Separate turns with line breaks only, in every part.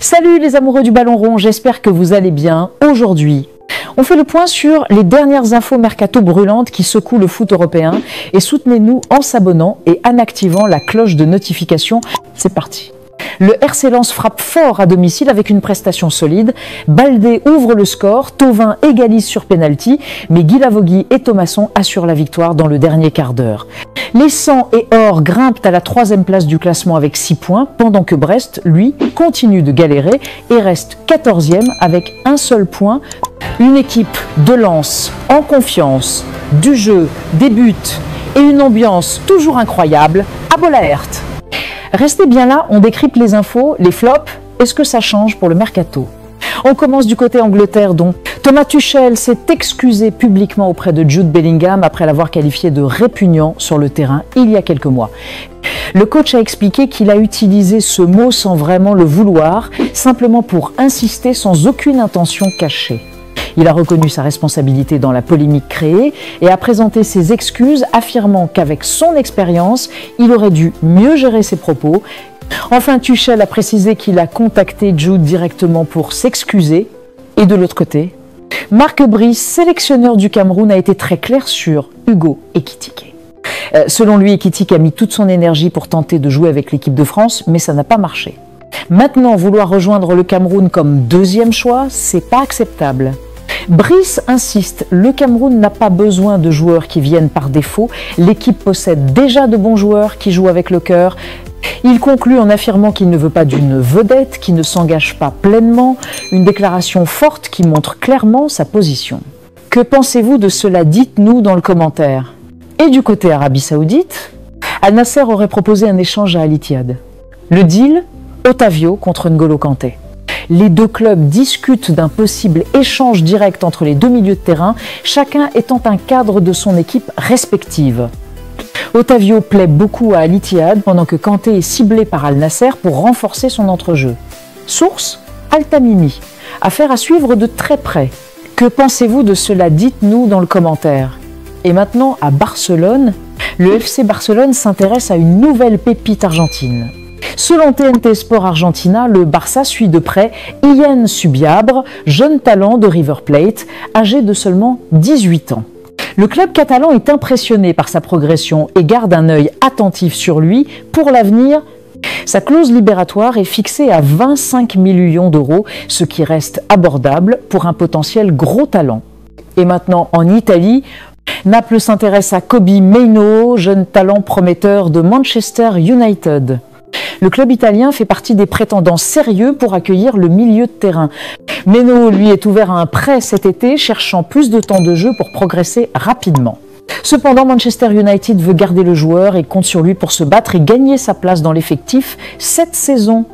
Salut les amoureux du ballon rond, j'espère que vous allez bien. Aujourd'hui, on fait le point sur les dernières infos mercato brûlantes qui secouent le foot européen et soutenez-nous en s'abonnant et en activant la cloche de notification. C'est parti. Le RC Lens frappe fort à domicile avec une prestation solide. Baldé ouvre le score, Thauvin égalise sur pénalty, mais Guilavogui et Thomasson assurent la victoire dans le dernier quart d'heure. Les 100 et Or grimpent à la 3e place du classement avec 6 points, pendant que Brest, lui, continue de galérer et reste 14e avec un seul point. Une équipe de Lens en confiance, du jeu, des buts et une ambiance toujours incroyable à Bollaert. Restez bien là, on décrypte les infos, les flops, et ce que ça change pour le mercato. On commence du côté Angleterre donc. Thomas Tuchel s'est excusé publiquement auprès de Jude Bellingham après l'avoir qualifié de répugnant sur le terrain il y a quelques mois. Le coach a expliqué qu'il a utilisé ce mot sans vraiment le vouloir, simplement pour insister sans aucune intention cachée. Il a reconnu sa responsabilité dans la polémique créée et a présenté ses excuses, affirmant qu'avec son expérience, il aurait dû mieux gérer ses propos. Enfin, Tuchel a précisé qu'il a contacté Jude directement pour s'excuser. Et de l'autre côté, Marc Brice, sélectionneur du Cameroun, a été très clair sur Hugo Ekitike. Selon lui, Ekitike a mis toute son énergie pour tenter de jouer avec l'équipe de France, mais ça n'a pas marché. Maintenant, vouloir rejoindre le Cameroun comme deuxième choix, c'est pas acceptable. Brice insiste, le Cameroun n'a pas besoin de joueurs qui viennent par défaut, l'équipe possède déjà de bons joueurs qui jouent avec le cœur. Il conclut en affirmant qu'il ne veut pas d'une vedette qui ne s'engage pas pleinement, une déclaration forte qui montre clairement sa position. Que pensez-vous de cela? Dites-nous dans le commentaire. Et du côté Arabie Saoudite, Al Nasser aurait proposé un échange à Al Ittihad. Le deal, Otavio contre N'Golo Kanté. Les deux clubs discutent d'un possible échange direct entre les deux milieux de terrain, chacun étant un cadre de son équipe respective. Otavio plaît beaucoup à Al Ittihad pendant que Kanté est ciblé par Al Nasser pour renforcer son entrejeu. Source, Al Tamimi. Affaire à suivre de très près. Que pensez-vous de cela? Dites-nous dans le commentaire. Et maintenant à Barcelone, le FC Barcelone s'intéresse à une nouvelle pépite argentine. Selon TNT Sport Argentina, le Barça suit de près Ian Subiabre, jeune talent de River Plate, âgé de seulement 18 ans. Le club catalan est impressionné par sa progression et garde un œil attentif sur lui pour l'avenir. Sa clause libératoire est fixée à 25 millions d'euros, ce qui reste abordable pour un potentiel gros talent. Et maintenant en Italie, Naples s'intéresse à Kobe Mainoo, jeune talent prometteur de Manchester United. Le club italien fait partie des prétendants sérieux pour accueillir le milieu de terrain. Mainoo, lui, est ouvert à un prêt cet été, cherchant plus de temps de jeu pour progresser rapidement. Cependant, Manchester United veut garder le joueur et compte sur lui pour se battre et gagner sa place dans l'effectif cette saison.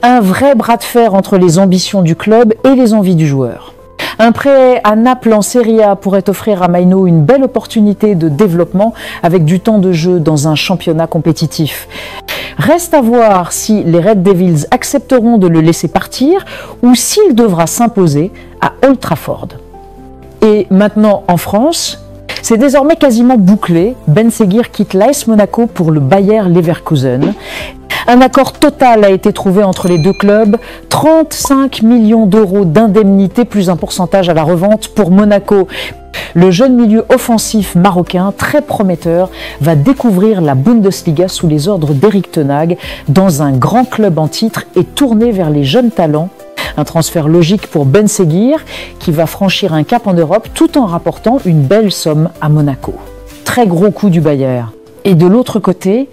Un vrai bras de fer entre les ambitions du club et les envies du joueur. Un prêt à Naples en Serie A pourrait offrir à Mainoo une belle opportunité de développement avec du temps de jeu dans un championnat compétitif. Reste à voir si les Red Devils accepteront de le laisser partir ou s'il devra s'imposer à Old Trafford. Et maintenant en France, c'est désormais quasiment bouclé. Ben Seguir quitte l'AS Monaco pour le Bayer Leverkusen. Un accord total a été trouvé entre les deux clubs, 35 millions d'euros d'indemnité plus un pourcentage à la revente pour Monaco. Le jeune milieu offensif marocain, très prometteur, va découvrir la Bundesliga sous les ordres d'Erik ten Hag dans un grand club en titre et tourné vers les jeunes talents. Un transfert logique pour Ben Seguir qui va franchir un cap en Europe tout en rapportant une belle somme à Monaco. Très gros coup du Bayer. Et de l'autre côté,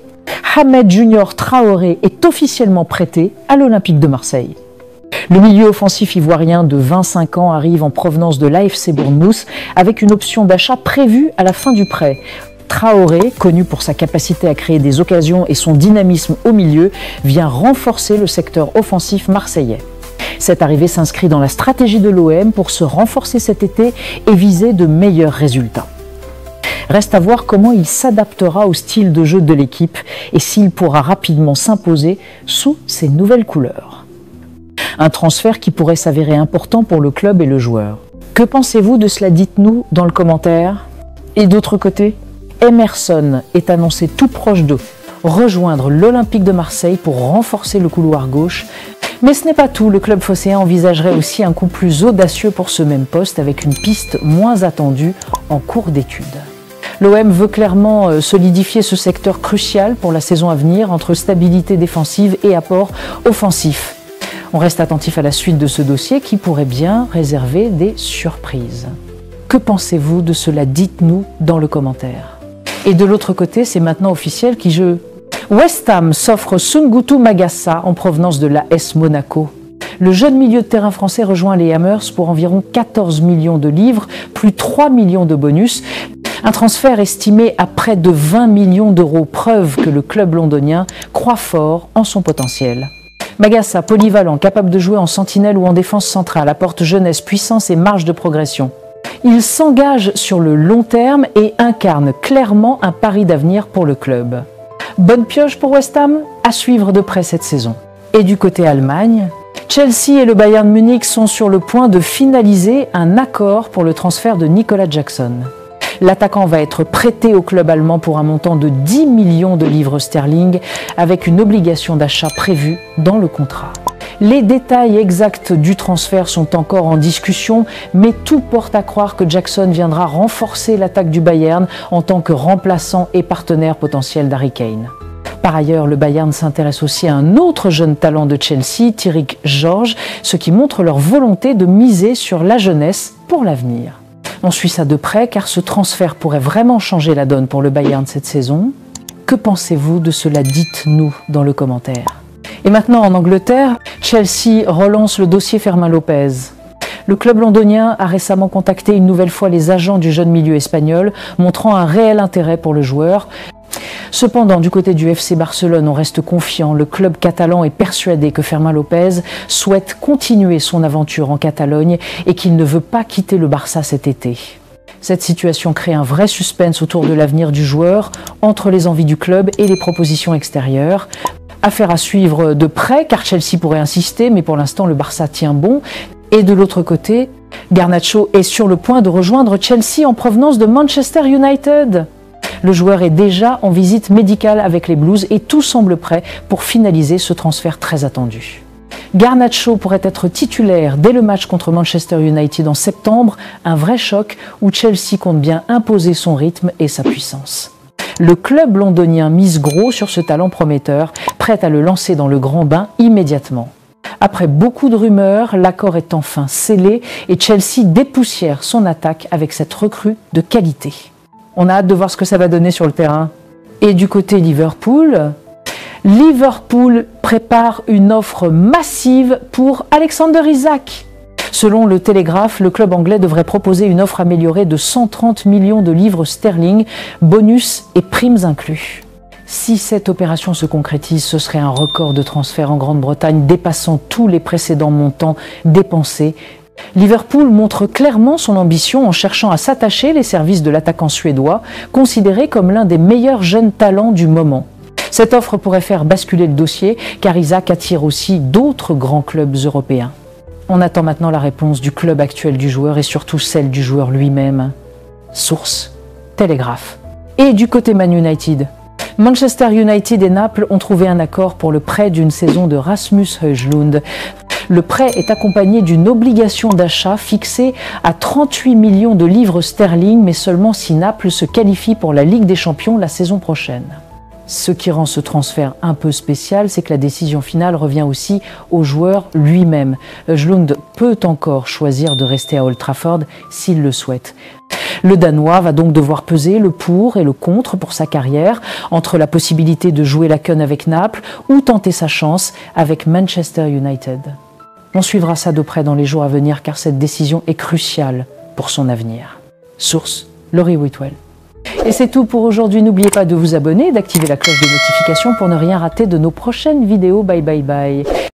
Ahmed Junior Traoré est officiellement prêté à l'Olympique de Marseille. Le milieu offensif ivoirien de 25 ans arrive en provenance de l'AFC Bournemouth avec une option d'achat prévue à la fin du prêt. Traoré, connu pour sa capacité à créer des occasions et son dynamisme au milieu, vient renforcer le secteur offensif marseillais. Cette arrivée s'inscrit dans la stratégie de l'OM pour se renforcer cet été et viser de meilleurs résultats. Reste à voir comment il s'adaptera au style de jeu de l'équipe et s'il pourra rapidement s'imposer sous ses nouvelles couleurs. Un transfert qui pourrait s'avérer important pour le club et le joueur. Que pensez-vous de cela? Dites-nous dans le commentaire. Et d'autre côté, Emerson est annoncé tout proche de rejoindre l'Olympique de Marseille pour renforcer le couloir gauche. Mais ce n'est pas tout, le club phocéen envisagerait aussi un coup plus audacieux pour ce même poste avec une piste moins attendue en cours d'étude. L'OM veut clairement solidifier ce secteur crucial pour la saison à venir entre stabilité défensive et apport offensif. On reste attentif à la suite de ce dossier qui pourrait bien réserver des surprises. Que pensez-vous de cela? Dites-nous dans le commentaire. Et de l'autre côté, c'est maintenant officiel qui joue. West Ham s'offre Sungutu Magassa en provenance de l'AS Monaco. Le jeune milieu de terrain français rejoint les Hammers pour environ 14 millions de livres, plus 3 millions de bonus. Un transfert estimé à près de 20 millions d'euros, preuve que le club londonien croit fort en son potentiel. Magassa, polyvalent, capable de jouer en sentinelle ou en défense centrale, apporte jeunesse, puissance et marge de progression. Il s'engage sur le long terme et incarne clairement un pari d'avenir pour le club. Bonne pioche pour West Ham, à suivre de près cette saison. Et du côté Allemagne, Chelsea et le Bayern Munich sont sur le point de finaliser un accord pour le transfert de Nicolas Jackson. L'attaquant va être prêté au club allemand pour un montant de 10 millions de livres sterling avec une obligation d'achat prévue dans le contrat. Les détails exacts du transfert sont encore en discussion, mais tout porte à croire que Jackson viendra renforcer l'attaque du Bayern en tant que remplaçant et partenaire potentiel d'Harry Kane. Par ailleurs, le Bayern s'intéresse aussi à un autre jeune talent de Chelsea, Tyrick George, ce qui montre leur volonté de miser sur la jeunesse pour l'avenir. On suit ça de près car ce transfert pourrait vraiment changer la donne pour le Bayern cette saison. Que pensez-vous de cela? Dites-nous dans le commentaire. Et maintenant en Angleterre, Chelsea relance le dossier Fermin Lopez. Le club londonien a récemment contacté une nouvelle fois les agents du jeune milieu espagnol, montrant un réel intérêt pour le joueur. Cependant, du côté du FC Barcelone, on reste confiant. Le club catalan est persuadé que Fermin Lopez souhaite continuer son aventure en Catalogne et qu'il ne veut pas quitter le Barça cet été. Cette situation crée un vrai suspense autour de l'avenir du joueur, entre les envies du club et les propositions extérieures. Affaire à suivre de près, car Chelsea pourrait insister, mais pour l'instant le Barça tient bon. Et de l'autre côté, Garnacho est sur le point de rejoindre Chelsea en provenance de Manchester United. Le joueur est déjà en visite médicale avec les Blues et tout semble prêt pour finaliser ce transfert très attendu. Garnacho pourrait être titulaire dès le match contre Manchester United en septembre, un vrai choc où Chelsea compte bien imposer son rythme et sa puissance. Le club londonien mise gros sur ce talent prometteur, prêt à le lancer dans le grand bain immédiatement. Après beaucoup de rumeurs, l'accord est enfin scellé et Chelsea dépoussière son attaque avec cette recrue de qualité. On a hâte de voir ce que ça va donner sur le terrain. Et du côté Liverpool prépare une offre massive pour Alexander Isak. Selon le Télégraphe, le club anglais devrait proposer une offre améliorée de 130 millions de livres sterling, bonus et primes inclus. Si cette opération se concrétise, ce serait un record de transfert en Grande-Bretagne dépassant tous les précédents montants dépensés. Liverpool montre clairement son ambition en cherchant à s'attacher les services de l'attaquant suédois, considéré comme l'un des meilleurs jeunes talents du moment. Cette offre pourrait faire basculer le dossier, car Isak attire aussi d'autres grands clubs européens. On attend maintenant la réponse du club actuel du joueur et surtout celle du joueur lui-même. Source, Télégraphe. Et du côté Man United, Manchester United et Naples ont trouvé un accord pour le prêt d'une saison de Rasmus Højlund. Le prêt est accompagné d'une obligation d'achat fixée à 38 millions de livres sterling, mais seulement si Naples se qualifie pour la Ligue des Champions la saison prochaine. Ce qui rend ce transfert un peu spécial, c'est que la décision finale revient aussi au joueur lui-même. Højlund peut encore choisir de rester à Old Trafford s'il le souhaite. Le Danois va donc devoir peser le pour et le contre pour sa carrière, entre la possibilité de jouer la queue avec Naples ou tenter sa chance avec Manchester United. On suivra ça de près dans les jours à venir car cette décision est cruciale pour son avenir. Source, Laurie Whitwell. Et c'est tout pour aujourd'hui. N'oubliez pas de vous abonner et d'activer la cloche de notification pour ne rien rater de nos prochaines vidéos. Bye bye bye.